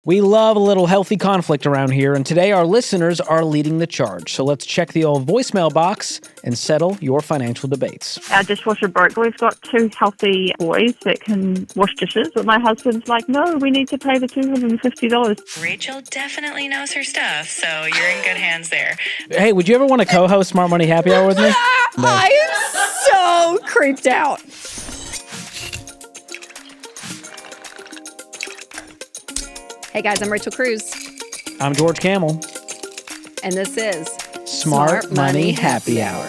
We love a little healthy conflict around here, and today our listeners are leading the charge. So let's check the old voicemail box and settle your financial debates. Our dishwasher broke. We've got two healthy boys that can wash dishes, but my husband's like, no, we need to pay the $250. Rachel definitely knows her stuff, so you're in good hands there. Hey, would you ever want to co-host Smart Money Happy Hour with me? No. I am so creeped out. Hey guys, I'm Rachel Cruz. I'm George Camel. And this is Smart Money Happy Hour.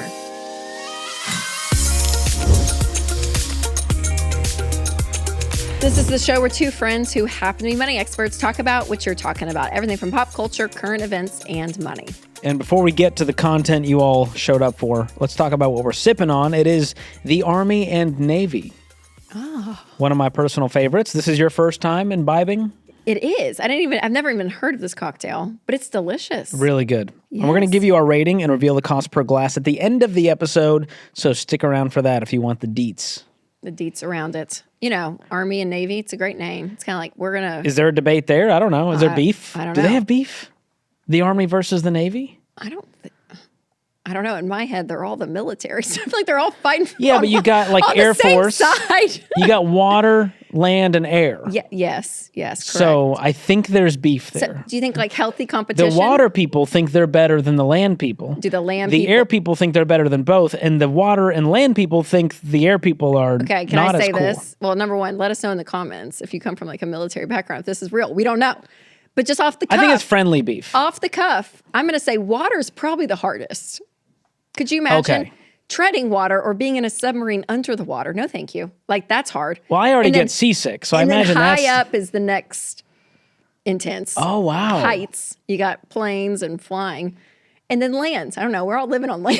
This is the show where two friends who happen to be money experts talk about what you're talking about. Everything from pop culture, current events, and money. And before we get to the content you all showed up for, let's talk about what we're sipping on. It is the Army and Navy. Oh. One of my personal favorites. This is your first time imbibing? It is. I've never even heard of this cocktail, but it's delicious. Really good. Yes. And we're going to give you our rating and reveal the cost per glass at the end of the episode, so stick around for that if you want the deets. The deets around it. You know, Army and Navy, it's a great name. It's kind of like we're going to... Is there a debate there? I don't know. Is there beef? I don't Do know. they have beef? The Army versus the Navy? I don't know. In my head, they're all the military. So I feel like they're all fighting. Yeah, but you got like Air Force. Side. You got water, land, and air. Yeah, yes, correct. So I think there's beef there. So do you think like healthy competition? The water people think they're better than the land people. Do the land the people? air people think they're better than both, and the water and land people think the air people are okay, can not I say as cool. this? Well, number one, let us know in the comments if you come from like a military background. If this is real. We don't know. But just off the cuff. I think it's friendly beef. Off the cuff, I'm going to say water's probably the hardest. Could you imagine treading water or being in a submarine under the water? No, thank you. Like, that's hard. Well, I already get seasick, so I imagine that's... high up is the next intense. Oh, wow. Heights. You got planes and flying. And then lands. I don't know. We're all living on land.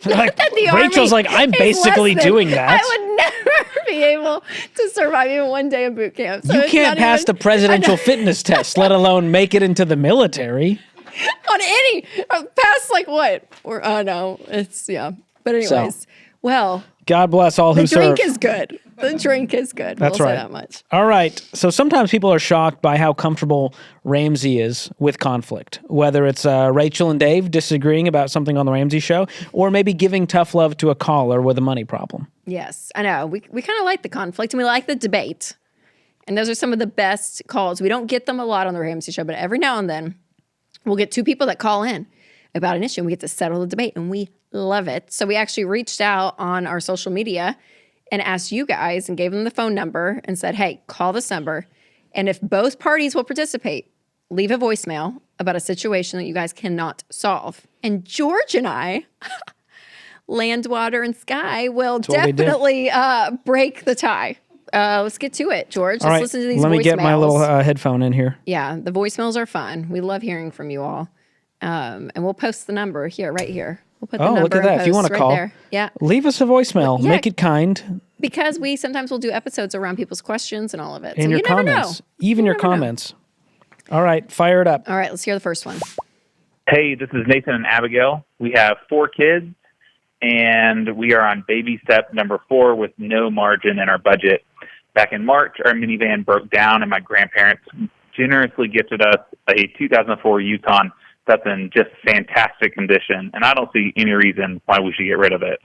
Like, the Rachel's Army like, I'm is basically less than- doing that. I would never be able to survive even one day of boot camp. So You it's can't not pass even- the presidential fitness test, let alone make it into the military. on any past like what? Or no, it's But anyways, well, God bless all who the serve. drink is good. The drink is good. That's we'll right. say that much. All right. So sometimes people are shocked by how comfortable Ramsey is with conflict, whether it's Rachel and Dave disagreeing about something on the Ramsey show, or maybe giving tough love to a caller with a money problem. Yes, I know. We kind of like the conflict and we like the debate. And those are some of the best calls. We don't get them a lot on the Ramsey show, but every now and then we'll get two people that call in about an issue and we get to settle the debate and we love it. So we actually reached out on our social media and asked you guys and gave them the phone number and said, hey, call this number. And if both parties will participate, leave a voicemail about a situation that you guys cannot solve. And George and I, land, water, and sky, will definitely break the tie. Let's get to it, George. All right, Let's listen to these voicemails. let me get my little headphone in here. Yeah, the voicemails are fun. We love hearing from you all. And we'll post the number here, right here. We'll put the number look at that. If you want to right call, there. Yeah. Leave us a voicemail. Yeah. Make it kind. Because we sometimes will do episodes around people's questions and all of it. And so your you never comments. know. Even your comments. All right, fire it up. All right, let's hear the first one. Hey, this is Nathan and Abigail. We have 4 kids, and we are on baby step number 4 with no margin in our budget. Back in March, our minivan broke down, and my grandparents generously gifted us a 2004 Yukon that's in just fantastic condition, and I don't see any reason why we should get rid of it.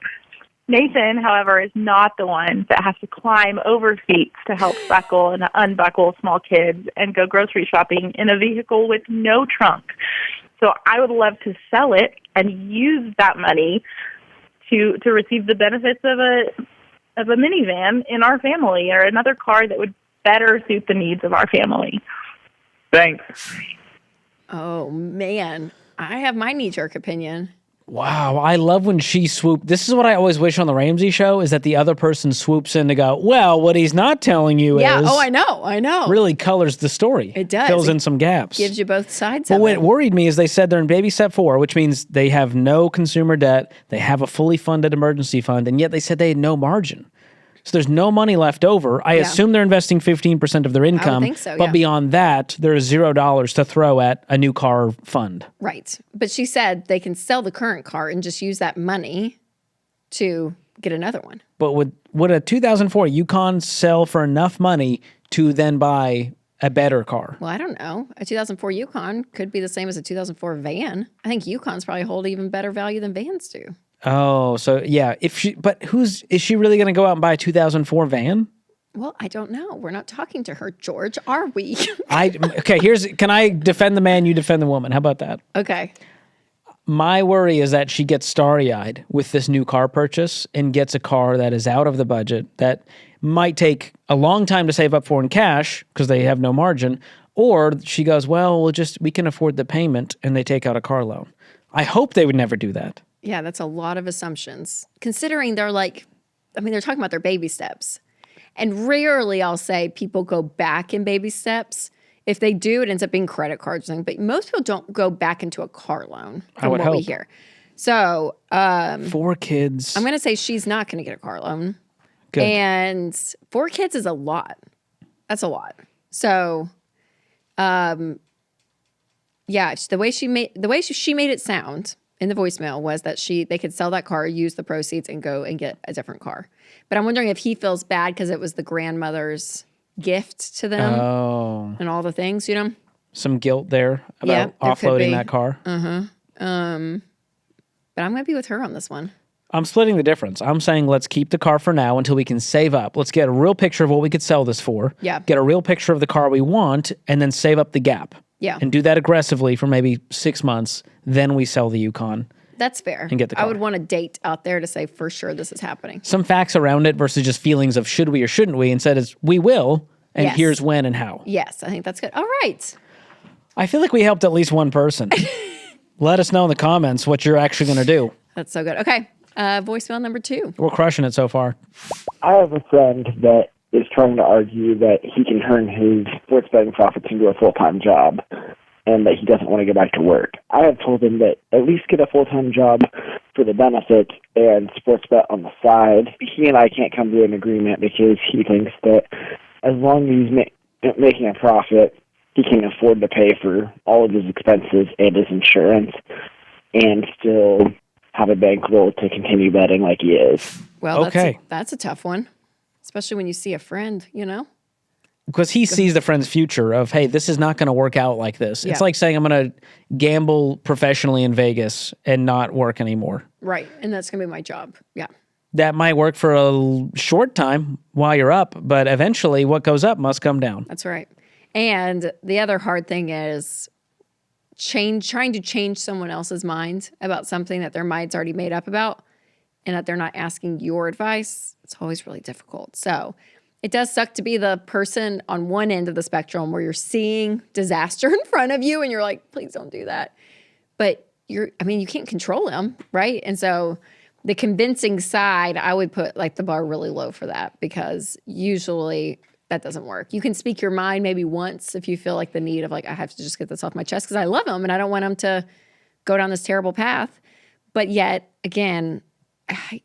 Nathan, however, is not the one that has to climb over seats to help buckle and unbuckle small kids and go grocery shopping in a vehicle with no trunk. So I would love to sell it and use that money to receive the benefits of a minivan in our family or another car that would better suit the needs of our family. Thanks. Oh, man. I have my knee-jerk opinion. Wow, I love when she swooped. This is what I always wish on the Ramsey show, is that the other person swoops in to go, well, what he's not telling you is... Yeah, I know. Really colors the story. It does. Fills in some gaps. Gives you both sides But of what it. worried me is they said they're in baby step 4, which means they have no consumer debt, they have a fully funded emergency fund, and yet they said they had no margin. So there's no money left over. I assume they're investing 15% of their income. I would think so, But yeah. beyond that, there is $0 to throw at a new car fund. Right. But she said they can sell the current car and just use that money to get another one. But would a 2004 Yukon sell for enough money to then buy a better car? Well, I don't know. A 2004 Yukon could be the same as a 2004 van. I think Yukons probably hold even better value than vans do. Oh, so yeah. Is she really going to go out and buy a 2004 van? Well, I don't know. We're not talking to her, George, are we? Can I defend the man, you defend the woman? How about that? Okay. My worry is that she gets starry-eyed with this new car purchase and gets a car that is out of the budget, that might take a long time to save up for in cash because they have no margin, or she goes, well, we can afford the payment, and they take out a car loan. I hope they would never do that. Yeah, that's a lot of assumptions. Considering they're talking about their baby steps. And rarely I'll say people go back in baby steps. If they do, it ends up being credit cards. But most people don't go back into a car loan from what we hear. So 4 kids. I'm going to say she's not going to get a car loan. Good. And 4 kids is a lot. That's a lot. So, the way she made it sound in the voicemail was that they could sell that car, use the proceeds, and go and get a different car. But I'm wondering if he feels bad because it was the grandmother's gift to them and all the things, Some guilt there about offloading that car. But I'm going to be with her on this one. I'm splitting the difference. I'm saying let's keep the car for now until we can save up. Let's get a real picture of what we could sell this for. Yeah. Get a real picture of the car we want, and then save up the gap. Yeah. And do that aggressively for maybe 6 months. Then we sell the Yukon. That's fair. And get the car. I would want a date out there to say for sure this is happening. Some facts around it versus just feelings of should we or shouldn't we. Instead, it's we will, and Yes. here's when and how. Yes, I think that's good. All right. I feel like we helped at least one person. Let us know in the comments what you're actually going to do. That's so good. Okay. Voicemail number 2. We're crushing it so far. I have a friend that is trying to argue that he can turn his sports betting profits into a full-time job and that he doesn't want to go back to work. I have told him that at least get a full-time job for the benefit and sports bet on the side. He and I can't come to an agreement because he thinks that as long as he's making a profit, he can afford to pay for all of his expenses and his insurance and still have a bankroll to continue betting like he is. Well, Okay. that's a tough one, especially when you see a friend, Because he sees the friend's future of, hey, this is not going to work out like this. It's Yeah. like saying I'm going to gamble professionally in Vegas and not work anymore. Right. And that's going to be my job. Yeah. That might work for a short time while you're up, but eventually what goes up must come down. That's right. And the other hard thing is trying to change someone else's mind about something that their mind's already made up about and that they're not asking your advice. It's always really difficult. So it does suck to be the person on one end of the spectrum where you're seeing disaster in front of you and you're like, please don't do that. But you can't control them, right? And so the convincing side, I would put like the bar really low for that because usually that doesn't work. You can speak your mind maybe once if you feel like the need of like, I have to just get this off my chest because I love him and I don't want him to go down this terrible path. But yet, again,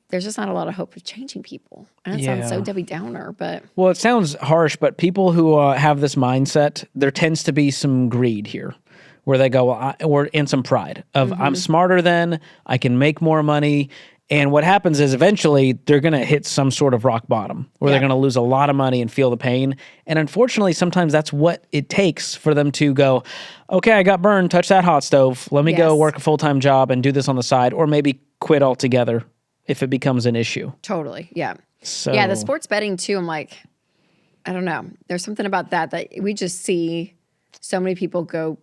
there's just not a lot of hope of changing people. And it sounds so Debbie Downer, but... Well, it sounds harsh, but people who have this mindset, there tends to be some greed here where they go, and some pride of I'm smarter than, I can make more money. And what happens is eventually they're going to hit some sort of rock bottom where they're going to lose a lot of money and feel the pain. And unfortunately, sometimes that's what it takes for them to go, okay, I got burned, touch that hot stove. Let me go work a full-time job and do this on the side, or maybe quit altogether if it becomes an issue. Totally, yeah. So, yeah, the sports betting too, I'm like, I don't know. There's something about that we just see so many people go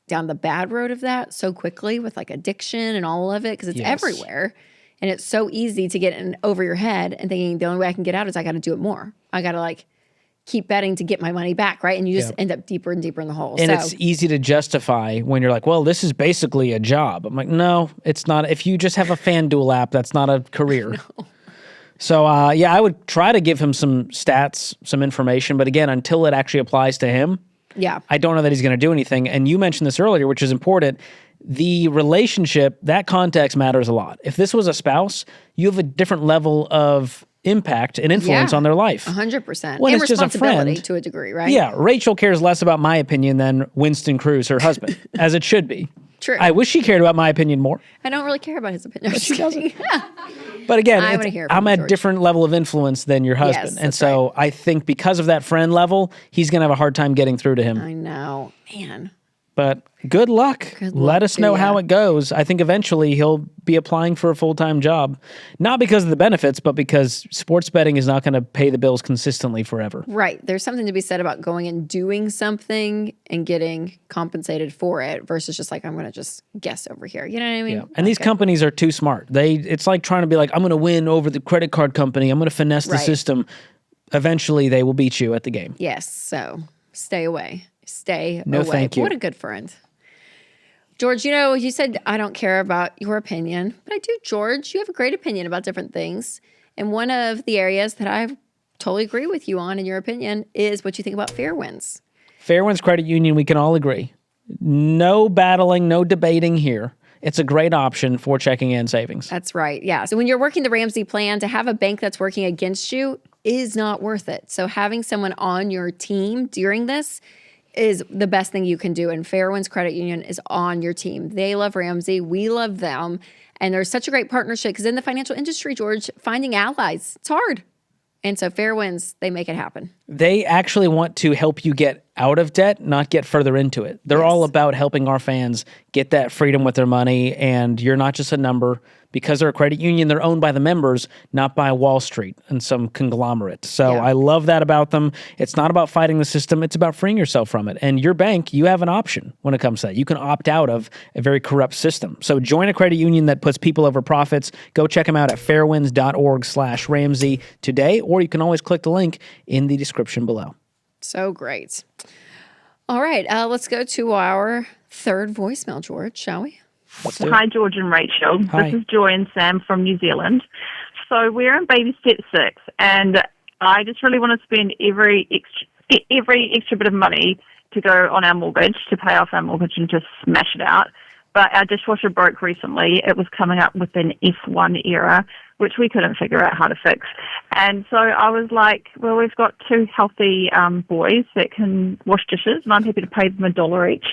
down the bad road of that so quickly with like addiction and all of it because it's everywhere. And it's so easy to get over your head and thinking the only way I can get out is I got to do it more. I got to like keep betting to get my money back, right? And you just end up deeper and deeper in the hole. And it's easy to justify when you're like, well, this is basically a job. I'm like, no, it's not. If you just have a FanDuel app, that's not a career. No. So, I would try to give him some stats, some information. But again, until it actually applies to him, I don't know that he's going to do anything. And you mentioned this earlier, which is important. The relationship, that context matters a lot. If this was a spouse, you have a different level of impact and influence on their life. 100%. When and it's just a responsibility friend, to a degree, right? Yeah, Rachel cares less about my opinion than Winston Cruz, her husband, as it should be. True. I wish she cared about my opinion more. I don't really care about his opinion. She doesn't. But again, I wanna hear from I'm you, a George. different level of influence than your husband. And that's so I think because of that friend level, he's going to have a hard time getting through to him. I know. Man. But good luck. Good Let luck us to know ya. how it goes. I think eventually he'll be applying for a full-time job. Not because of the benefits, but because sports betting is not going to pay the bills consistently forever. Right. There's something to be said about going and doing something and getting compensated for it versus just like, I'm going to just guess over here. You know what I mean? Yeah. And these companies are too smart. It's like trying to be like, I'm going to win over the credit card company. I'm going to finesse the Right. system. Eventually, they will beat you at the game. Yes. So stay away. Stay No, away. thank you. What a good friend. George, you said I don't care about your opinion, but I do, George. You have a great opinion about different things. And one of the areas that I totally agree with you on, in your opinion, is what you think about Fairwinds. Fairwinds Credit Union, we can all agree. No battling, no debating here. It's a great option for checking and savings. That's right. Yeah. So when you're working the Ramsey plan, to have a bank that's working against you is not worth it. So having someone on your team during this is the best thing you can do. And Fairwinds Credit Union is on your team. They love Ramsey. We love them. And there's such a great partnership because in the financial industry, George, finding allies, it's hard. And so Fairwinds, they make it happen. They actually want to help you get out of debt, not get further into it. They're all about helping our fans get that freedom with their money, and you're not just a number. Because they're a credit union, they're owned by the members, not by Wall Street and some conglomerate. So I love that about them. It's not about fighting the system. It's about freeing yourself from it. And your bank, you have an option when it comes to that. You can opt out of a very corrupt system. So join a credit union that puts people over profits. Go check them out at fairwinds.org/Ramsey today, or you can always click the link in the description below. So great. All right, let's go to our third voicemail, George, shall we? Let's do it. Hi, George and Rachel. Hi. This is Joy and Sam from New Zealand. So we're in baby step 6, and I just really want to spend every extra bit of money to go on our mortgage, to pay off our mortgage and just smash it out. But our dishwasher broke recently. It was coming up with an F1 error, which we couldn't figure out how to fix. And so I was like, well, we've got 2 healthy boys that can wash dishes, and I'm happy to pay them $1 each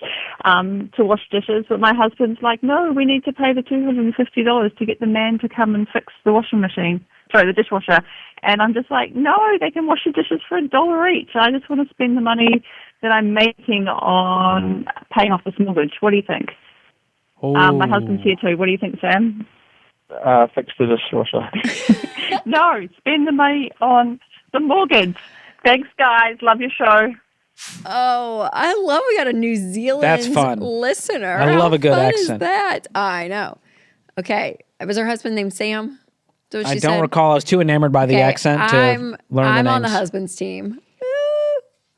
to wash dishes. But my husband's like, no, we need to pay the $250 to get the man to come and fix the the dishwasher. And I'm just like, no, they can wash the dishes for $1 each. I just want to spend the money that I'm making on paying off this mortgage. What do you think? My husband's here too. What do you think, Sam? Fix the dishwasher. No, spend the money on the mortgage. Thanks, guys. Love your show. Oh, I love we got a New Zealand That's fun. listener. I love a good How fun accent. Is that? I know. Okay. Was her husband named Sam? That's what I she don't said? recall. I was too enamored by the Okay, accent to I'm learn the on the names. husband's team.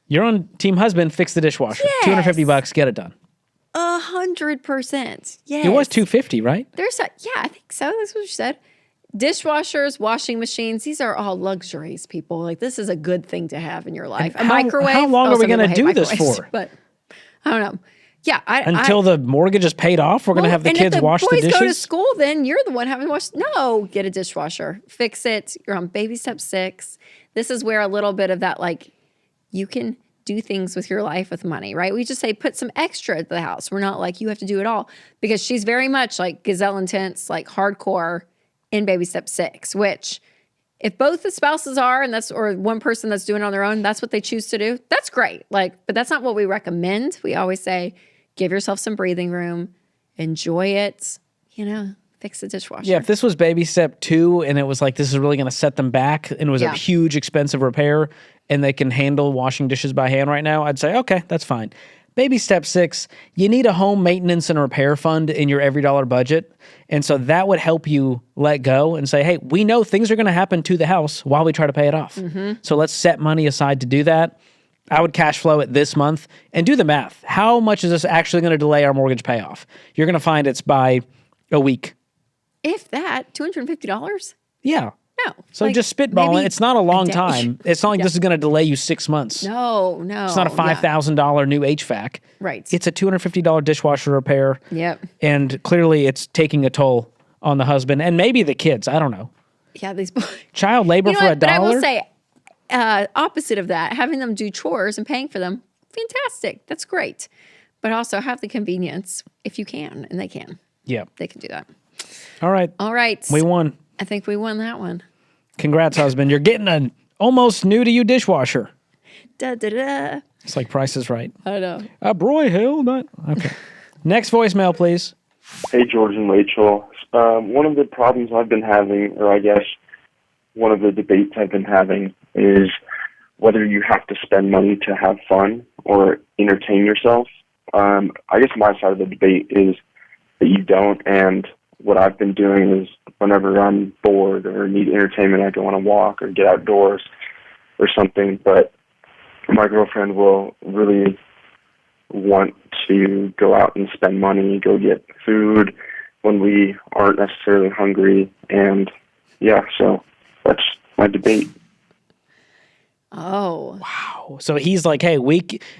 You're on Team Husband, fix the dishwasher. Yes. $250, get it done. 100%. Yes. It was $250, right? I think so. That's what she said. Dishwashers, washing machines, these are all luxuries, people. Like, this is a good thing to have in your life. A microwave. How long are we some going to people hate do this microwaves, for? But I don't know. Yeah. Until the mortgage is paid off, we're going to have the kids wash the dishes? If the boys go to school, then you're the one having to wash. No, get a dishwasher. Fix it. You're on baby step 6. This is where a little bit of that, like, you can do things with your life with money, right? We just say put some extra at the house. We're not like you have to do it all, because she's very much like gazelle intense, like hardcore in baby step 6, which if both the spouses are, and or one person that's doing it on their own, that's what they choose to do. That's great. Like, but that's not what we recommend. We always say, give yourself some breathing room, enjoy it, fix the dishwasher. Yeah, if this was baby step 2 and it was like this is really going to set them back and it was a huge expensive repair and they can handle washing dishes by hand right now, I'd say, okay, that's fine. Baby step 6, you need a home maintenance and repair fund in your every dollar budget. And so that would help you let go and say, hey, we know things are going to happen to the house while we try to pay it off. So let's set money aside to do that. I would cash flow it this month and do the math. How much is this actually going to delay our mortgage payoff? You're going to find it's by a week. If that, $250? Yeah. No. So like, just spitballing. maybe It's not a long day. time. It's not like this is going to delay you 6 months. No. It's not a $5,000 new HVAC. Right. It's a $250 dishwasher repair. Yep. And clearly it's taking a toll on the husband and maybe the kids. I don't know. Yeah, these boys. Child labor for $1. But I will say, opposite of that, having them do chores and paying for them, fantastic. That's great. but also have the convenience if you can, and they can. Yeah. They can do that. All right. All right. We won. I think we won that one. Congrats, husband. You're getting an almost new to you dishwasher. Da da da. It's like Price is Right. I know. Broy, hell, not. Okay. Next voicemail, please. Hey, George and Rachel. One of the problems I've been having, or I guess one of the debates I've been having, is whether you have to spend money to have fun or entertain yourself. I guess my side of the debate is that you don't, and what I've been doing is whenever I'm bored or need entertainment, I go on a walk or get outdoors or something, but my girlfriend will really want to go out and spend money, go get food when we aren't necessarily hungry, and yeah, so that's my debate. Oh. Wow. So he's like, hey,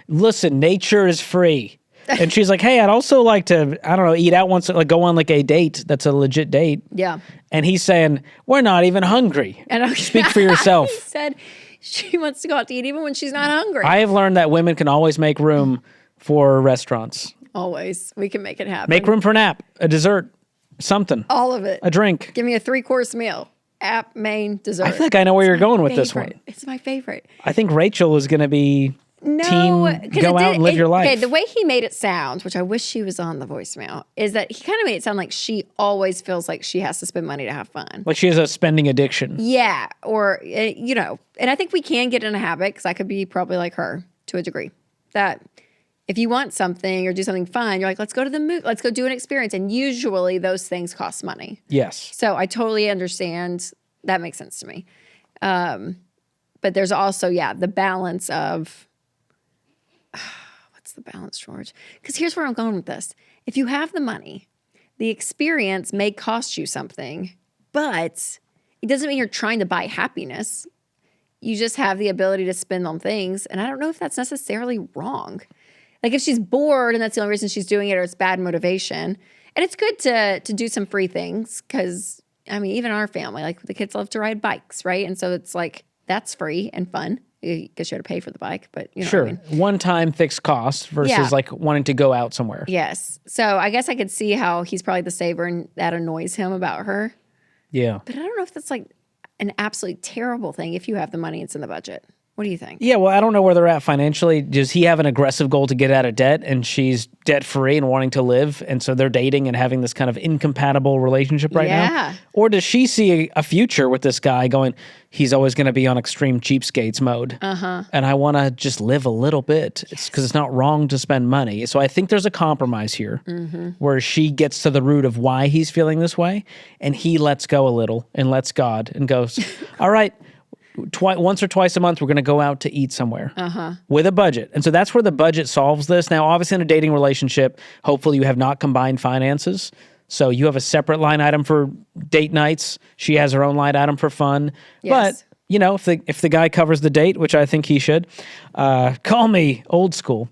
listen, nature is free. And she's like, hey, I'd also like to, I don't know, eat out once, like go on like a date that's a legit date. Yeah. And he's saying, we're not even hungry. And Speak for yourself. He said she wants to go out to eat even when she's not hungry. I have learned that women can always make room for restaurants. Always. We can make it happen. Make room for a nap, a dessert, something, All of it. a drink. Give me a 3-course meal. App, main, dessert. I feel like I know where you're going with this one. It's my favorite. I think Rachel is going to be No, team go out and live your life. Okay, the way he made it sound, which I wish she was on the voicemail, is that he kind of made it sound like she always feels like she has to spend money to have fun. Like she has a spending addiction. Yeah, or, and I think we can get in a habit, because I could be probably like her to a degree, that if you want something or do something fun, you're like, let's go to the movie, let's go do an experience. And usually those things cost money. Yes. So I totally understand. That makes sense to me. But there's also, the balance of, what's the balance, George? Because here's where I'm going with this. If you have the money, the experience may cost you something, but it doesn't mean you're trying to buy happiness. You just have the ability to spend on things. And I don't know if that's necessarily wrong. Like if she's bored and that's the only reason she's doing it, or it's bad motivation. And it's good to do some free things, because I mean, even our family, like the kids love to ride bikes, right? And so it's like, that's free and fun. I guess you had to pay for the bike, but you know sure. what I mean? One-time fixed cost versus like wanting to go out somewhere. Yes. So I guess I could see how he's probably the saver and that annoys him about her. Yeah. But I don't know if that's like an absolutely terrible thing if you have the money, it's in the budget. What do you think? Yeah, well, I don't know where they're at financially. Does he have an aggressive goal to get out of debt and she's debt-free and wanting to live, and so they're dating and having this kind of incompatible relationship right now? Or does she see a future with this guy going, he's always going to be on extreme cheapskates mode, and I want to just live a little bit. It's because it's not wrong to spend money. So I think there's a compromise here where she gets to the root of why he's feeling this way, and he lets go a little and lets God and goes, all right, once or twice a month, we're going to go out to eat somewhere with a budget. And so that's where the budget solves this. Now, obviously in a dating relationship, hopefully you have not combined finances. So you have a separate line item for date nights. She has her own line item for fun. Yes. But, you know, if the guy covers the date, which I think he should, call me old school,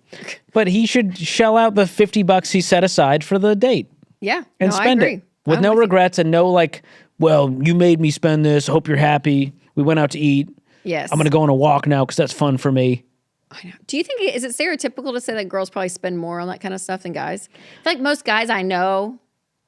but he should shell out the $50 he set aside for the date. Yeah. And spend it with no regrets and no like, well, you made me spend this. Hope you're happy. We went out to eat. Yes. I'm going to go on a walk now because that's fun for me. I know. Do you think, is it stereotypical to say that girls probably spend more on that kind of stuff than guys? I feel like most guys I know,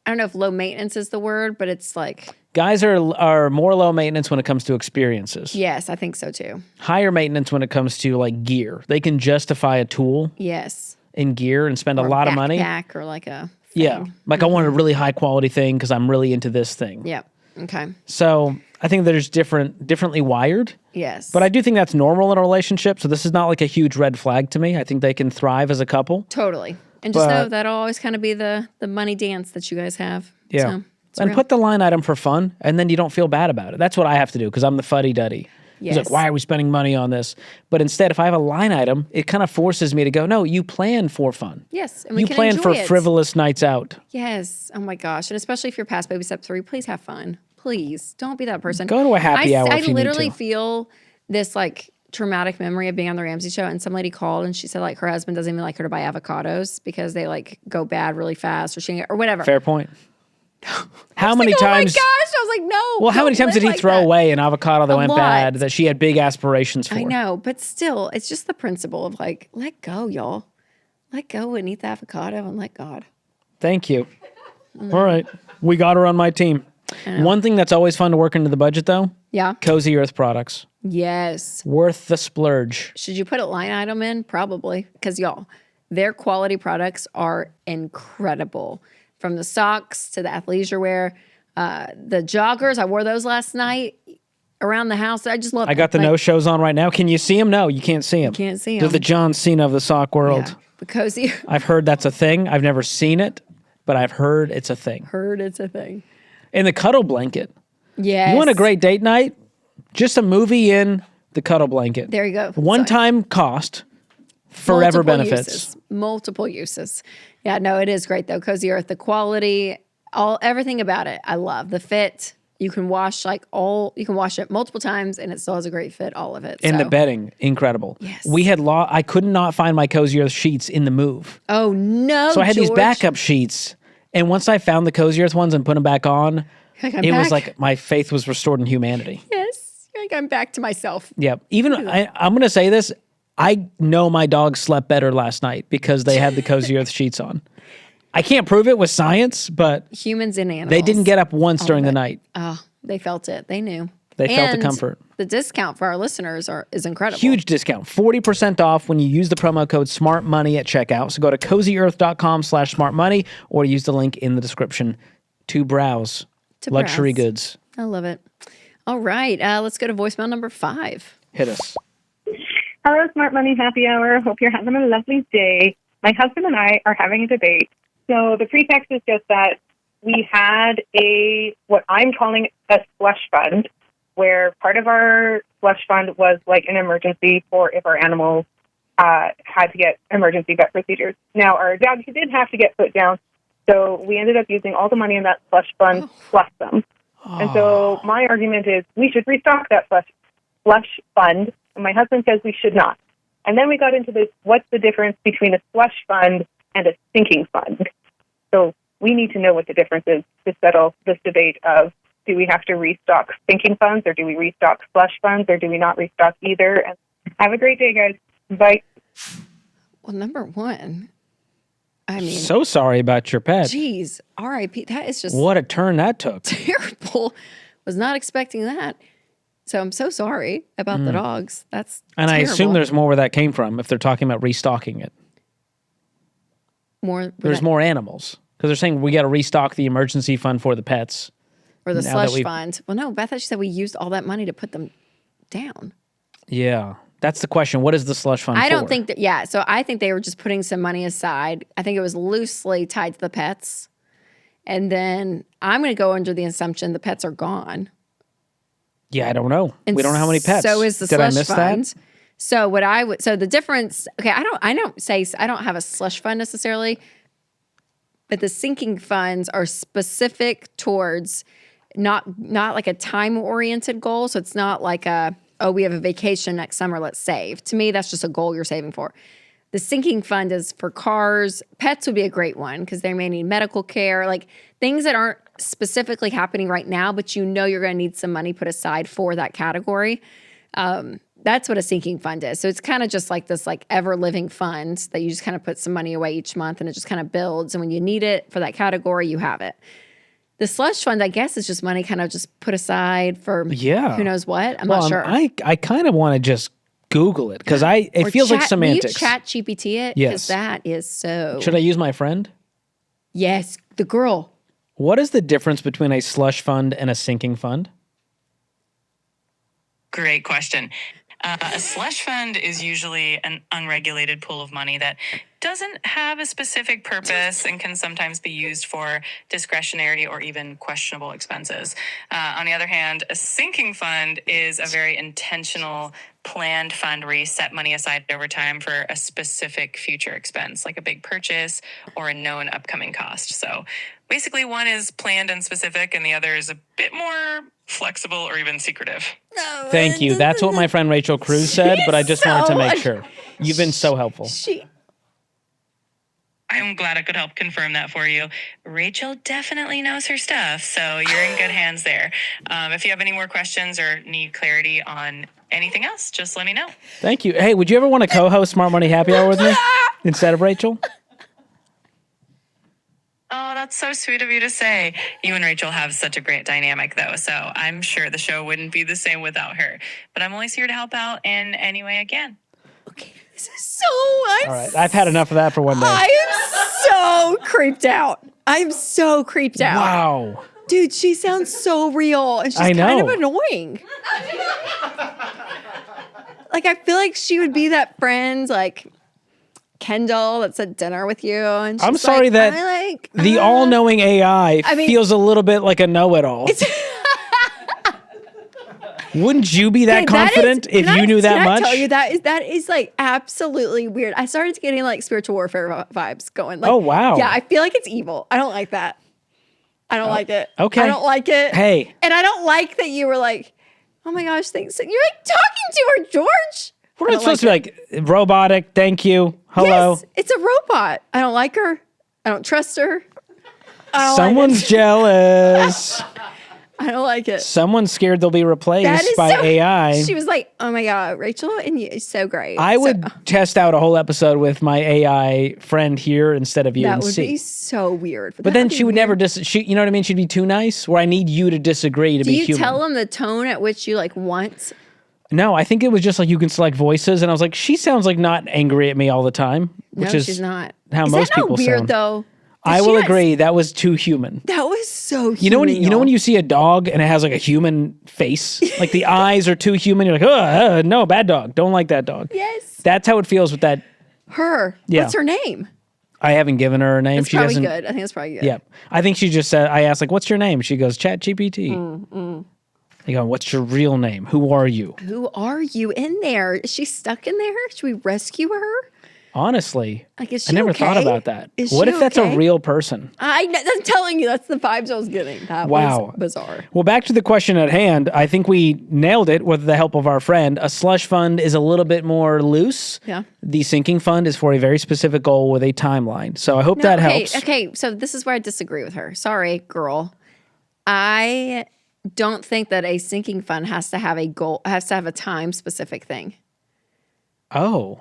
I don't know if low maintenance is the word, but it's like. Guys are more low maintenance when it comes to experiences. Yes, I think so too. Higher maintenance when it comes to like gear. They can justify a tool Yes. in gear and spend a lot of money. Backpack or like a thing. Yeah. Like I want a really high quality thing because I'm really into this thing. Yeah. Okay. So I think there's differently wired. Yes. But I do think that's normal in a relationship. So this is not like a huge red flag to me. I think they can thrive as a couple. Totally. And just know that'll always kind of be the money dance that you guys have. Yeah. So, and put the line item for fun, and then you don't feel bad about it. That's what I have to do because I'm the fuddy-duddy. Yes. He's like, why are we spending money on this? But instead, if I have a line item, it kind of forces me to go, no, you plan for fun. Yes. And we you can plan enjoy for it. frivolous nights out. Yes. Oh my gosh. And especially if you're past baby step 3, please have fun. Please don't be that person. Go to a happy hour I if you need literally to. feel this like traumatic memory of being on the Ramsey show, and some lady called and she said like her husband doesn't even like her to buy avocados because they like go bad really fast or whatever. Fair point. How many like, times? Oh my gosh! I was like, no. Well, how many times did he throw away an avocado that went lot. bad that she had big aspirations for? I know, but still, it's just the principle of like, let go, y'all. Let go and eat the avocado and let God. Thank you. All right. We got her on my team. One thing that's always fun to work into the budget, though, Yeah. Cozy Earth products. Yes. Worth the splurge. Should you put a line item in? Probably. Because, y'all, their quality products are incredible. From the socks to the athleisure wear, the joggers. I wore those last night around the house. I just love I got the no-shows on right now. Can you see them? No, you can't see them. Can't see They're them. the John Cena of the sock world. Yeah. The cozy. I've heard that's a thing. I've never seen it, but I've heard it's a thing. Heard it's a thing. And the cuddle blanket. Yes. You want a great date night? Just a movie in the cuddle blanket. There you go. One-time cost, forever benefits. Multiple uses. Yeah, no, it is great though. Cozy Earth, the quality, everything about it, I love. The fit, you can wash it multiple times and it still has a great fit, all of it. And so. the bedding, incredible. Yes. We had I could not find my Cozy Earth sheets in the move. Oh no, So I had these George. backup sheets. And once I found the Cozy Earth ones and put them back on, Like, I'm it was back. like my faith was restored in humanity. Yes, like I'm back to myself. Yep. Even I'm going to say this. I know my dog slept better last night because they had the Cozy Earth sheets on. I can't prove it with science, but Humans and animals. they didn't get up once during the night. Oh, they felt it. They knew. They felt the And comfort. The discount for our listeners is incredible. Huge discount. 40% off when you use the promo code SmartMoney at checkout. So go to cozyearth.com/smartmoney or use the link in the description to browse luxury browse. goods. I love it. All right, let's go to voicemail number 5. Hit us. Hello, Smart Money Happy Hour. Hope you're having a lovely day. My husband and I are having a debate. So the pretext is just that we had what I'm calling a slush fund, where part of our slush fund was like an emergency for if our animals had to get emergency vet procedures. Now, our dog did have to get put down, so we ended up using all the money in that slush fund plus them. And so my argument is we should restock that slush fund, and my husband says we should not. And then we got into this, what's the difference between a slush fund and a sinking fund? So we need to know what the difference is to settle this debate of, do we have to restock sinking funds, or do we restock slush funds, or do we not restock either? And have a great day, guys. Bye. Well, number 1, I mean, So sorry about your pet. geez, R.I.P. That is just What a turn that took. terrible. Was not expecting that. So I'm so sorry about the dogs. That's And I terrible. assume there's more where that came from if they're talking about restocking it. more. There's more animals because they're saying we got to restock the emergency fund for the pets. or the now that slush we've- fund. Well, no, Beth, she said we used all that money to put them down. Yeah. That's the question. What is the slush fund I for? don't think that. Yeah, so I think they were just putting some money aside. I think it was loosely tied to the pets, and then I'm going to go under the assumption the pets are gone. Yeah, I don't know. And We don't know how many pets. So is the Did I slush miss fund. that? So so the difference, okay, I don't have a slush fund necessarily, but the sinking funds are specific towards not like a time oriented goal. So it's not like we have a vacation next summer, let's save. To me, that's just a goal you're saving for. The sinking fund is for cars. Pets would be a great one because they may need medical care, like things that aren't specifically happening right now, but you know you're going to need some money put aside for that category. That's what a sinking fund is. So it's kind of just like this like ever living fund that you just kind of put some money away each month and it just kind of builds. And when you need it for that category, you have it. The slush fund, I guess, is just money kind of just put aside for who knows what. I'm not sure. I kind of want to just Google it because it feels like semantics. Will you chat GPT it? Yes. Because that is so. Should I use my friend? Yes, the girl. What is the difference between a slush fund and a sinking fund? Great question. A slush fund is usually an unregulated pool of money that doesn't have a specific purpose and can sometimes be used for discretionary or even questionable expenses. On the other hand, a sinking fund is a very intentional, planned fund where you set money aside over time for a specific future expense, like a big purchase or a known upcoming cost. So basically, one is planned and specific, and the other is a bit more flexible or even secretive. Thank you. That's what my friend Rachel Cruz said, but I just wanted to make sure. You've been so helpful. I'm glad I could help confirm that for you. Rachel definitely knows her stuff, so you're in good hands there. If you have any more questions or need clarity on anything else, just let me know. Thank you. Hey, would you ever want to co-host Smart Money Happy Hour with me? instead of Rachel? Oh, that's so sweet of you to say. You and Rachel have such a great dynamic, though, so I'm sure the show wouldn't be the same without her. But I'm always here to help out in any way I can. Okay, this is so. All right, I've had enough of that for one day. I am so creeped out. I'm so creeped out. Wow. Dude, she sounds so real, and she's I kind of know. annoying. Like, I feel like she would be that friend, like Kendall, that's at dinner with you. And she's I'm sorry that the all-knowing AI feels a little bit like a know-it-all. Wouldn't you be that confident if you knew that much? Can I tell you that is like absolutely weird. I started getting like spiritual warfare vibes going. Like, oh, wow. Yeah, I feel like it's evil. I don't like that. I don't like it. Okay. I don't like it. Hey. And I don't like that you were like, oh my gosh, thanks. You're like talking to her, George. We're not supposed to be like robotic, thank you, hello. Yes, it's a robot. I don't like her. I don't trust her. Someone's jealous. I don't like it. Someone's scared they'll be replaced by AI. She was like, oh my God, Rachel, and you, so great. I would test out a whole episode with my AI friend here instead of you that and would see. be so weird. But then she would never you know what I mean? She'd be too nice, where I need you to disagree to be human. Do you tell them the tone at which you like want? No, I think it was just like you can select voices, and I was like, she sounds like not angry at me all the time, which is she's not. how Is most that not people weird, sound. though? I will agree that was too human. That was so human. You know when you see a dog and it has like a human face, like the eyes are too human. You're like, oh no, bad dog. Don't like that dog. Yes. That's how it feels with that. Her. Yeah. What's her name? I haven't given her a name. That's She probably doesn't. good. I think it's probably good. Yeah, I think she just said. I asked like, "What's your name?" She goes, "Chat GPT." You go, "What's your real name? Who are you?" Who are you in there? Is she stuck in there? Should we rescue her? Honestly, Like, is she I never okay? thought about that. Is What she if that's okay? a real person? I'm telling you, that's the vibes I was getting. That was bizarre. Well, back to the question at hand. I think we nailed it with the help of our friend. A slush fund is a little bit more loose. Yeah. The sinking fund is for a very specific goal with a timeline. So I hope that helps. Okay, so this is where I disagree with her. Sorry, girl. I don't think that a sinking fund has to have a goal, has to have a time specific thing. Oh.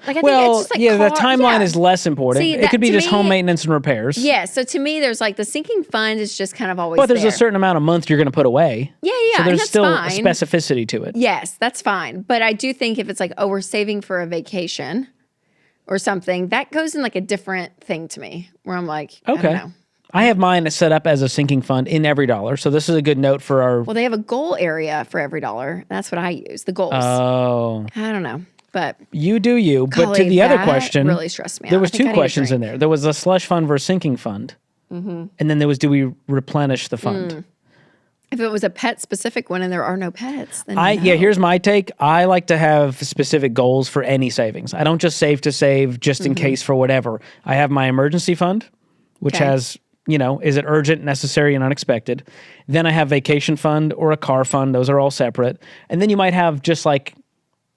Like, I think Well, it's just like the timeline is less important. See, it could be to just home me- maintenance and repairs. Yeah, so to me, there's like the sinking fund is just kind of always But there's there. a certain amount of month you're going to put away. Yeah, So and there's that's still fine. a specificity to it. Yes, that's fine. But I do think if it's like, oh, we're saving for a vacation or something, that goes in like a different thing to me where I'm like, I Okay. don't know. I have mine set up as a sinking fund in every dollar. So this is a good note for our. Well, they have a goal area for every dollar. That's what I use, the goals. Oh. I don't know. But You do you. But to golly, the other that question, really stressed me out. there I was think two I need a questions in drink. there. There was a slush fund versus sinking fund. And then there was, do we replenish the fund? If it was a pet specific one and there are no pets, then Yeah, here's my take. I like to have specific goals for any savings. I don't just save to save just in case for whatever. I have my emergency fund, which Okay. has, is it urgent, necessary, and unexpected? Then I have vacation fund or a car fund. Those are all separate. And then you might have just like,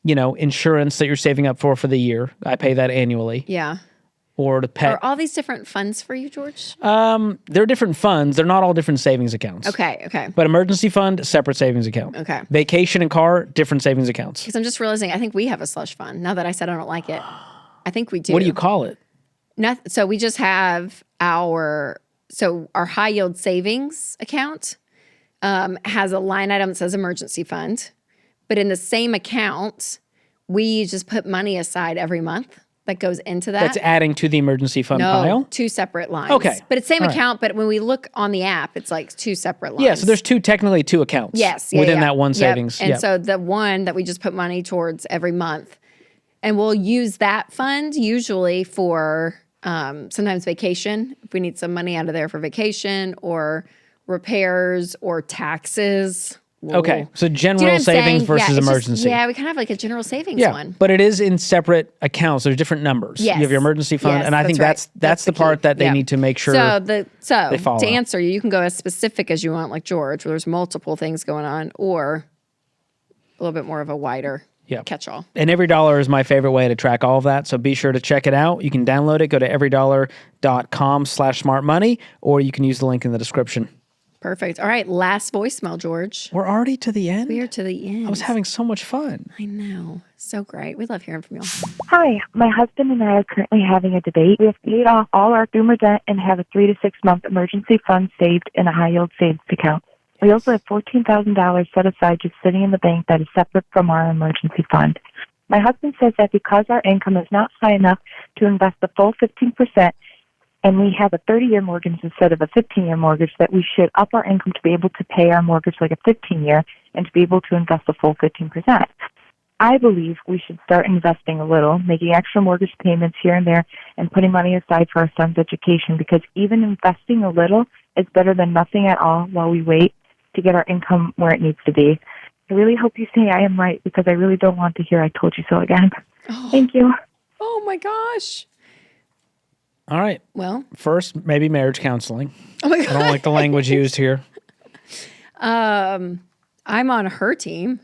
insurance that you're saving up for the year. I pay that annually. Yeah. Or the pet. Are all these different funds for you, George? They're different funds. They're not all different savings accounts. Okay. But emergency fund, separate savings account. Okay. Vacation and car, different savings accounts. Because I'm just realizing I think we have a slush fund. Now that I said I don't like it, I think we do. What do you call it? So we just have our high yield savings account has a line item that says emergency fund, but in the same account, we just put money aside every month that goes into that. That's adding to the emergency fund pile? Two separate lines. Okay. But it's same All right. account, but when we look on the app, it's like two separate lines. Yeah, so there's technically two accounts. Yes. Within that one savings. And Yep. so the one that we just put money towards every month, and we'll use that fund usually for sometimes vacation, if we need some money out of there for vacation or repairs or taxes. Okay, so Do you general know what I'm savings saying? versus it's just- emergency. we kind of have like a general savings Yeah, one. but it is in separate accounts. There's different numbers. Yes. You have your emergency fund, Yes, and I think that's right. that's the key. part that they Yep. need to make sure. So they follow. to answer you can go as specific as you want, like George, where there's multiple things going on, or a little bit more of a wider Yep. catch-all. And Every Dollar is my favorite way to track all of that. So be sure to check it out. You can download it. Go to everydollar.com/smartmoney, or you can use the link in the description. Perfect. All right, last voicemail, George. We're already to the end? We are to the end. I was having so much fun. I know. So great. We love hearing from you. Hi, my husband and I are currently having a debate. We have paid off all our consumer debt and have a 3 to 6 month emergency fund saved in a high yield savings account. We also have $14,000 set aside just sitting in the bank that is separate from our emergency fund. My husband says that because our income is not high enough to invest the full 15%, and we have a 30-year mortgage instead of a 15-year mortgage, that we should up our income to be able to pay our mortgage like a 15-year and to be able to invest the full 15%. I believe we should start investing a little, making extra mortgage payments here and there, and putting money aside for our son's education, because even investing a little is better than nothing at all while we wait to get our income where it needs to be. I really hope you say I am right, because I really don't want to hear I told you so again. Thank you. Oh, my gosh. All right. Well, first, maybe marriage counseling. Oh my God. I don't like the language used here. I'm on her team.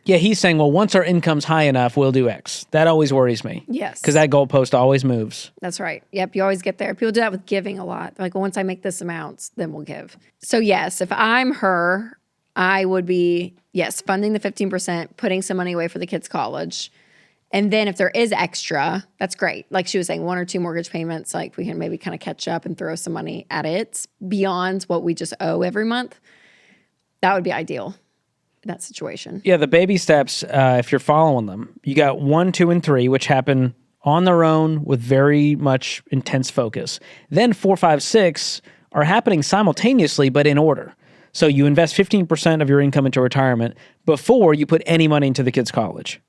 Yeah, he's saying, well, once our income's high enough, we'll do X. That always worries me. Yes. Because that goalpost always moves. That's right. Yep, you always get there. People do that with giving a lot. Like, well, once I make this amount, then we'll give. So, yes, if I'm her, I would be, yes, funding the 15%, putting some money away for the kids' college. And then if there is extra, that's great. Like she was saying, 1 or 2 mortgage payments, like we can maybe kind of catch up and throw some money at it beyond what we just owe every month. That would be ideal in that situation. Yeah, the baby steps, if you're following them, you got 1, 2, and 3, which happen on their own with very much intense focus. Then 4, 5, 6 are happening simultaneously, but in order. So you invest 15% of your income into retirement before you put any money into the kids' college,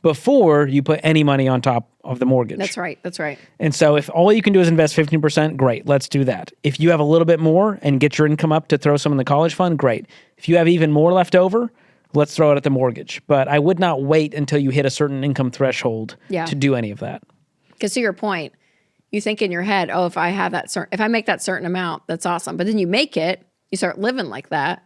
before you put any money on top of the mortgage. That's right. That's right. And so if all you can do is invest 15%, great, let's do that. If you have a little bit more and get your income up to throw some in the college fund, great. If you have even more left over, let's throw it at the mortgage. But I would not wait until you hit a certain income threshold to do any of that. Because to your point, you think in your head, oh, if I have that if I make that certain amount, that's awesome. But then you make it, you start living like that.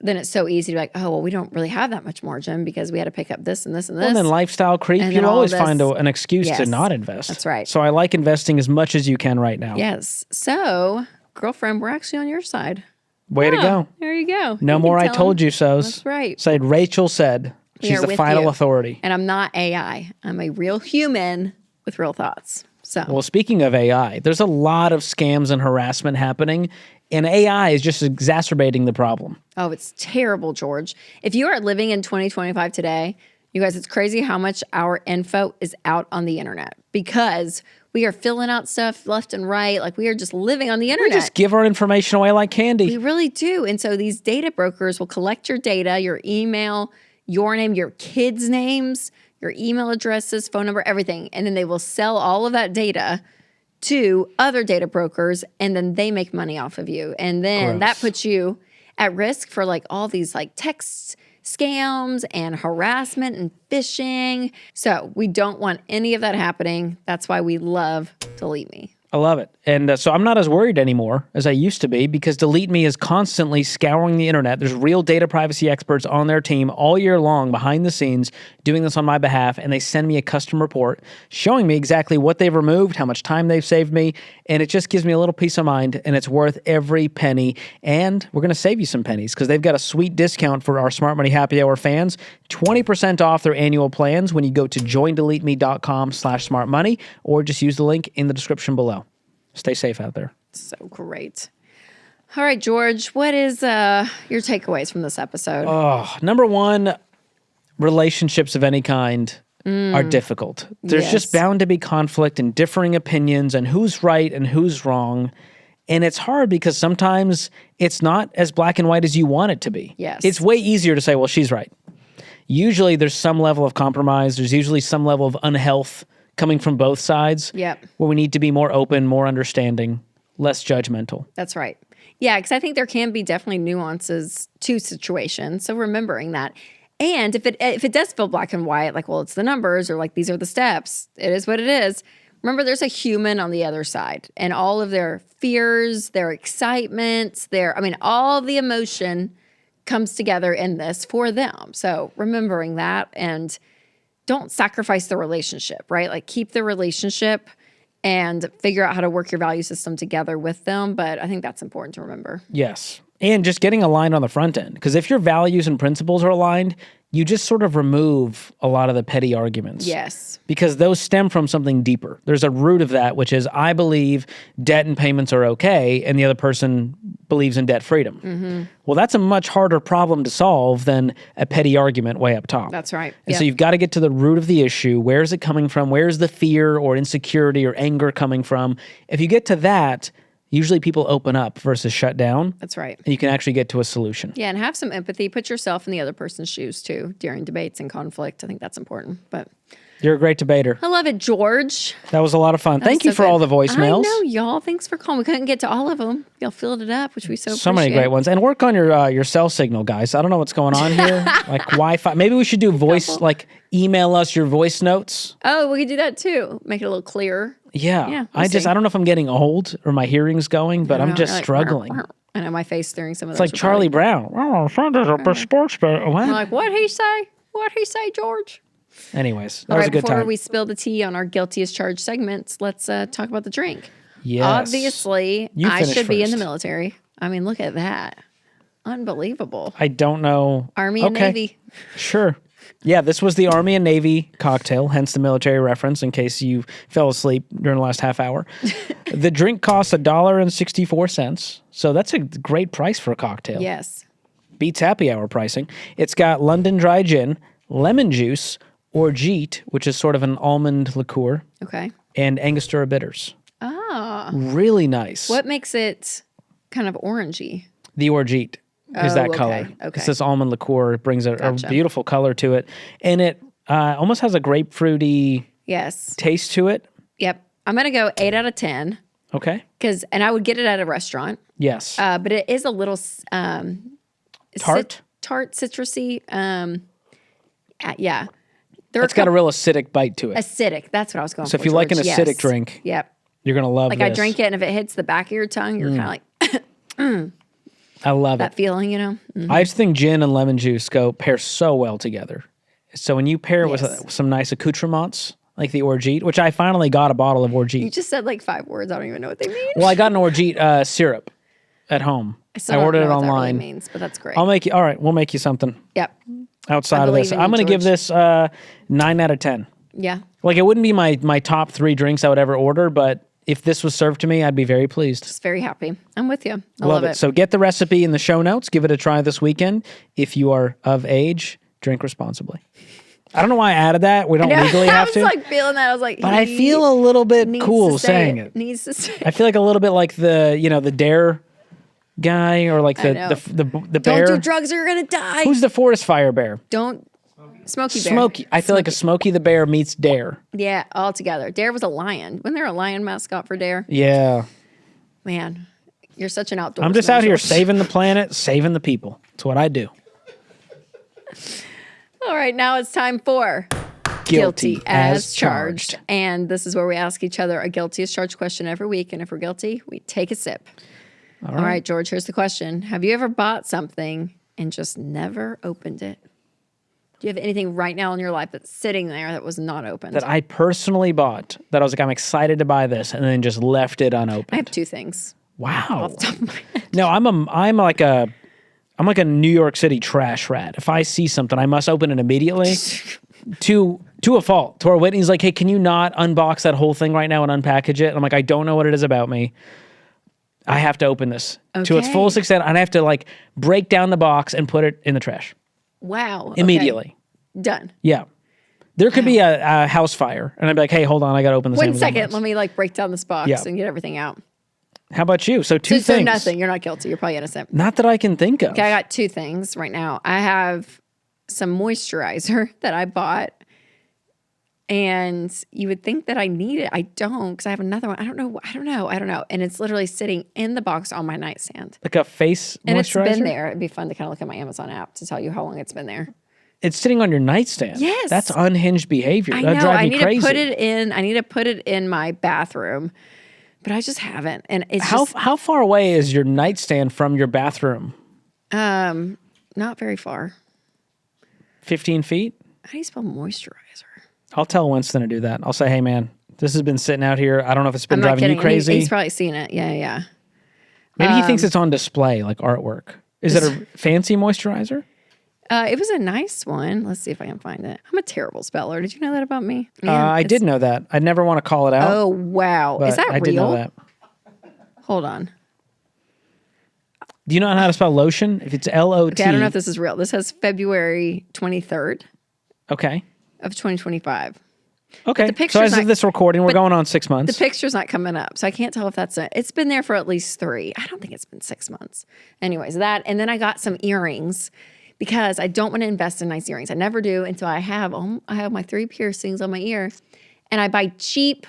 Then it's so easy to be like, oh, well, we don't really have that much margin because we had to pick up this and this and this. Well, and then lifestyle creep, you'll always find an excuse to Yes, not invest. that's right. So I like investing as much as you can right now. Yes. So, girlfriend, we're actually on your side. Way to go. There you go. No You more can I tell told them. you so's. That's right. Said Rachel said. We She's are the with final you. authority. And I'm not AI. I'm a real human with real thoughts. So, Well, speaking of AI, there's a lot of scams and harassment happening, and AI is just exacerbating the problem. oh, it's terrible, George. If you are living in 2025 today, you guys, it's crazy how much our info is out on the internet because we are filling out stuff left and right. Like we are just living on the We internet. just give our information away like candy. We really do. And so these data brokers will collect your data, your email, your name, your kids' names, your email addresses, phone number, everything. And then they will sell all of that data to other data brokers, and then they make money off of you. And then that puts you at risk for like all these like text scams and harassment and phishing. So we don't want any of that happening. That's why we love Delete Me. I love it. And so I'm not as worried anymore as I used to be because Delete Me is constantly scouring the internet. There's real data privacy experts on their team all year long behind the scenes doing this on my behalf, and they send me a custom report showing me exactly what they've removed, how much time they've saved me, and it just gives me a little peace of mind, and it's worth every penny. And we're going to save you some pennies because they've got a sweet discount for our Smart Money Happy Hour fans, 20% off their annual plans when you go to joindeleteme.com/smartmoney or just use the link in the description below. Stay safe out there. So great. All right, George, what is your takeaways from this episode? Number one, relationships of any kind are difficult. There's Yes. just bound to be conflict and differing opinions and who's right and who's wrong. And it's hard because sometimes it's not as black and white as you want it to be. Yes. It's way easier to say, well, she's right. Usually there's some level of compromise. There's usually some level of unhealth coming from both sides. Yep. Where we need to be more open, more understanding, less judgmental. That's right. Yeah, because I think there can be definitely nuances to situations. So remembering that. And if it does feel black and white, like, well, it's the numbers or like these are the steps, it is what it is. Remember, there's a human on the other side and all of their fears, their excitements, all the emotion comes together in this for them. So remembering that, and don't sacrifice the relationship, right? Like keep the relationship and figure out how to work your value system together with them. But I think that's important to remember. Yes. And just getting aligned on the front end. Because if your values and principles are aligned, you just sort of remove a lot of the petty arguments. Yes. Because those stem from something deeper. There's a root of that, which is I believe debt and payments are okay, and the other person believes in debt freedom. Well, that's a much harder problem to solve than a petty argument way up top. That's right. And so you've got to get to the root of the issue. Where is it coming from? Where's the fear or insecurity or anger coming from? If you get to that, usually people open up versus shut down. That's right. And you can actually get to a solution. Yeah, and have some empathy. Put yourself in the other person's shoes too during debates and conflict. I think that's important. But You're a great debater. I love it, George. That was a lot of fun. Thank you so for good. all the voicemails. I know, y'all. Thanks for calling. We couldn't get to all of them. Y'all filled it up, which we So many great ones. And work on your cell signal, guys. I don't know what's going on here. Like Wi-Fi. Maybe we should do voice, like email us your voice notes. Oh, we could do that too. Make it a little clearer. Yeah. We'll see. I don't know if I'm getting old or my hearing's going, but I'm just Like, struggling. I know my face during some of It's those. like Charlie Brown. Oh, friend is a sports bet. I'm What? like, what'd he say? What'd he say, George? Anyways, that All was right, a good before time. we spill the tea on our guilty as charged segments, let's talk about the drink. Yes. Obviously, You I finish should be in the first. military. I mean, look at that. Unbelievable. I don't know. Army and Navy. Sure. Yeah, this was the Army and Navy cocktail, hence the military reference in case you fell asleep during the last half hour. The drink costs $1.64, so that's a great price for a cocktail. Yes. Beats happy hour pricing. It's got London Dry Gin, lemon juice, orgeat, which is sort of an almond liqueur, Okay. and Angostura bitters. Ah. Really nice. What makes it kind of orangey? The orgeat is Oh, that okay, color. okay. It's this almond liqueur. It brings a Gotcha. beautiful color to it. And it almost has a grapefruity Yes. taste to it. Yep. I'm going to go 8 out of 10 Okay. and I would get it at a restaurant. Yes. But it is a little Tart? tart, citrusy. Yeah. It's got a real acidic bite to it. acidic. That's what I was going for. So if you like an George. acidic Yes. drink, Yep. you're going to love Like this. I drink it, and if it hits the back of your tongue, you're kind of like I love that it. feeling, you know? I just think gin and lemon juice pair so well together. So when you pair it with Yes. some nice accoutrements, like the orgeat, which I finally got a bottle of You orgeat. just said like 5 words. I don't even know what they mean. Well, I got an orgeat syrup at home. still I don't ordered know it what that really online. means, but that's great. I'll make you. All right, we'll make you something Yep. outside I of this. believe in I'm you, going to give George. this 9 out of 10. Yeah. Like it wouldn't be my top 3 drinks I would ever order, but if this was served to me, I'd be very pleased. Just very happy. I'm with you. I Love it. So get the recipe in the show notes. Give it a try this weekend. If you are of age, drink responsibly. I don't know why I added that. We don't legally I have was to. like feeling that. I was like, But I he feel a little bit needs cool to say saying it. Needs to say I feel like a little bit like the Dare guy or like I know. the bear. Don't do drugs or you're going to die. Who's the forest fire bear? Don't. Smokey Bear. Smokey. I feel like a Smokey the Bear meets Dare. Yeah, all together. Dare was a lion. Wasn't there a lion mascot for Dare? Yeah. Man, you're such an outdoor. I'm just out here saving the planet, saving the people. That's what I do. All right, now it's time for Guilty as charged. And this is where we ask each other a guilty as charged question every week. And if we're guilty, we take a sip. All right, George, here's the question. Have you ever bought something and just never opened it? Do you have anything right now in your life that's sitting there that was not opened? That I personally bought that I was like, I'm excited to buy this, and then just left it unopened. I have 2 things. Wow. Off the top of my head. No, I'm like a New York City trash rat. If I see something, I must open it immediately. to a fault. To our Whitney's like, hey, can you not unbox that whole thing right now and unpackage it? And I'm like, I don't know what it is about me. I have to open this to its Okay. fullest extent. And I have to like break down the box and put it in the trash Wow. Okay. immediately. Done. Yeah. There could be a house fire, and I'd be like, hey, hold on, I got to open this. 1 Amazon second. box. Let me like break down this box Yeah. and get everything out. How about you? So two So things. nothing. You're not guilty. You're probably innocent. Not that I can think of. Okay, I got 2 things right now. I have some moisturizer that I bought, and you would think that I need it. I don't, because I have another one. I don't know. And it's literally sitting in the box on my nightstand. Like a face And moisturizer? it's been there. It'd be fun to kind of look at my Amazon app to tell you how long it's been there. It's sitting on your nightstand. Yes. That's unhinged behavior. I That know. drives I me need crazy. to put it in. I need to put it in my bathroom, but I just haven't. And it's How far away is your nightstand from your bathroom? not very far. 15 feet? How do you spell moisturizer? I'll tell Winston to do that. I'll say, hey, man, This has been sitting out here. I don't know if it's been I'm not driving kidding. you crazy. He's probably seen it. Yeah. Maybe he thinks it's on display, like artwork. Is it a fancy moisturizer? It was a nice one. Let's see if I can find it. I'm a terrible speller. Did you know that about me? I did know that. I never want to call it out. Oh, wow. Is that real? I did know that. Hold on. Do you know how to spell lotion? If it's L-O-T. Okay, I don't know if this is real. This has February 23rd Okay. of 2025. Okay. the picture's So as not- of this recording, we're but going on 6 months. The picture's not coming up, so I can't tell if that's it. It's been there for at least 3. I don't think it's been 6 months. Anyways, that, and then I got some earrings because I don't want to invest in nice earrings. I never do until I have my 3 piercings on my ear, and I buy cheap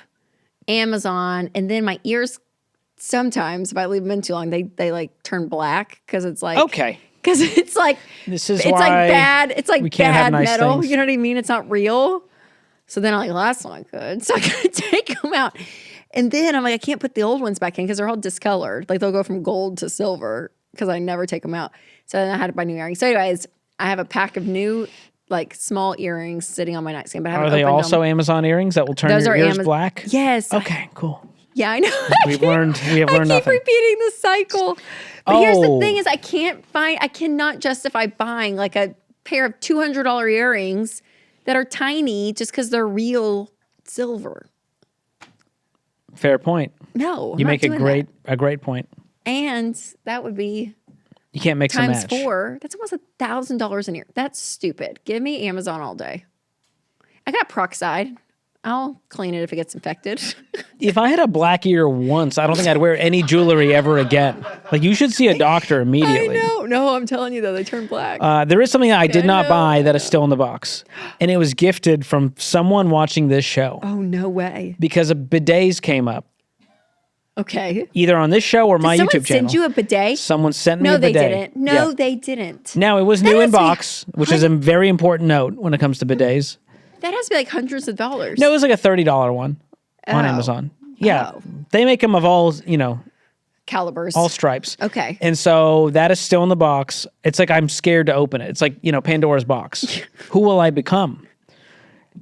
Amazon, and then my ears sometimes if I leave them in too long, they like turn black because it's like Okay. because it's like This is it's why like bad. It's like we can't have bad nice metal. things. You know what I mean? It's not real. So then I'm like, well, that's not good. So I gotta take them out. And then I'm like, I can't put the old ones back in because they're all discolored. Like they'll go from gold to silver because I never take them out. So then I had to buy new earrings. So anyways, I have a pack of new like small earrings sitting on my nightstand. But I haven't Are they opened also them. Amazon earrings that will turn Those your are ears Amaz- black? Yes. Okay, cool. Yeah, I know. We have learned I keep nothing. repeating the cycle. But here's the Oh. thing is I cannot justify buying like a pair of $200 earrings that are tiny just because they're real silver. Fair point. No. I'm You not make a doing great point. that. And that would be You can't mix and times match. 4. That's almost $1,000 an ear. That's stupid. Give me Amazon all day. I got peroxide. I'll clean it if it gets infected. If I had a black ear once, I don't think I'd wear any jewelry ever again. Like you should see a doctor immediately. I know. No, I'm telling you though, they turn black. There is something I did not know, buy that is still in the box, and it was gifted from someone watching this show Oh, no way. because a bidets came up Okay. either on this show or my Did someone YouTube channel. send you a bidet? Someone sent me No, a they bidet. didn't. No, Yeah. they didn't. Now it was That new in has to be box, which is a very important note when it comes to bidets. That has to be like hundreds of dollars. No, it was like a $30 one on Oh. Amazon. Yeah, Oh. they make them of all Calibers. all stripes. Okay. And so that is still in the box. It's like I'm scared to open it. It's like, Pandora's box. Who will I become?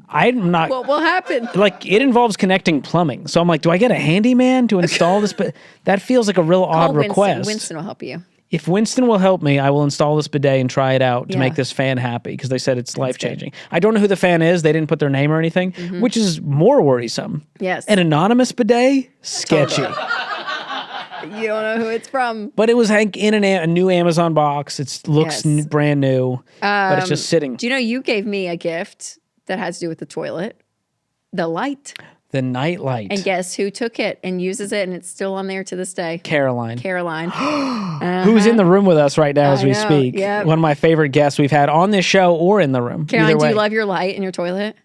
I'm not What will happen? like it involves connecting plumbing. So I'm like, do I get a handyman to install this? But that feels like a real odd Call Winston. request. Winston will help you. If Winston will help me, I will install this bidet and try it out to Yeah. make this fan happy because they said it's life changing. I don't know who the fan is. They didn't put their name or anything, which is more worrisome. Yes. An anonymous bidet, sketchy. You don't know who it's from. But it was in a new Amazon box. It looks Yes. brand new, but it's just sitting. Do you know you gave me a gift that has to do with the toilet? The light. The night light. And guess who took it and uses it and it's still on there to this day? Caroline. Caroline. Who's in the room with us right now as I we know, speak. yep. One of my favorite guests we've had on this show or in the room. Caroline, Either do way. you love your light in your toilet?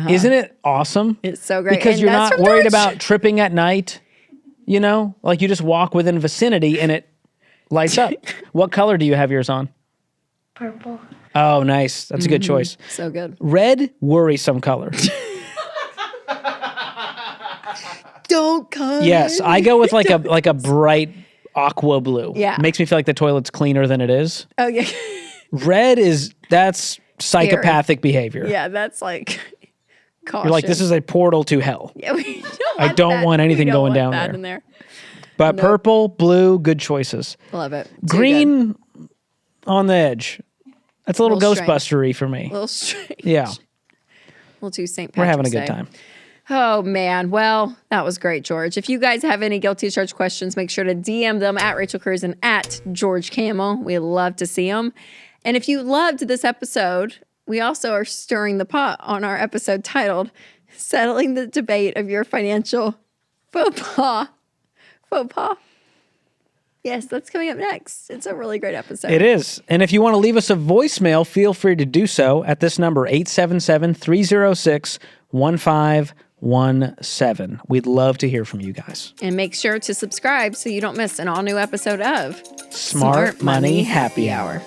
Isn't it awesome? It's so great. Because And you're that's not from worried George. about tripping at night, Like you just walk within vicinity and it lights up. What color do you have yours on? Purple. Oh, nice. That's a good choice. So good. Red, worrisome color. Don't come. Yes, I go with like a bright aqua blue. Yeah. Makes me feel like the toilet's cleaner than it is. Oh, yeah. Red that's psychopathic behavior. Yeah, that's like caution. You're like, this is a portal to hell. Yeah, we don't I want don't that. want anything We don't going want down that there. in there. But purple, blue, good choices. Love it. Too good. Green on the edge. That's a little Little strange. Ghostbustery for me. A little strange. Yeah. A little too St. Patrick's We're having a good Day. time. Oh, man. Well, that was great, George. If you guys have any guilty as charged questions, make sure to DM them at Rachel Cruz and at George Camel. We love to see them. And if you loved this episode, we also are stirring the pot on our episode titled Settling the Debate of Your Financial Faux Pas. Faux pas. Yes, that's coming up next. It's a really great episode. It is. And if you want to leave us a voicemail, feel free to do so at this number, 877-306-1517. We'd love to hear from you guys. And make sure to subscribe so you don't miss an all new episode of Smart Money Happy Hour.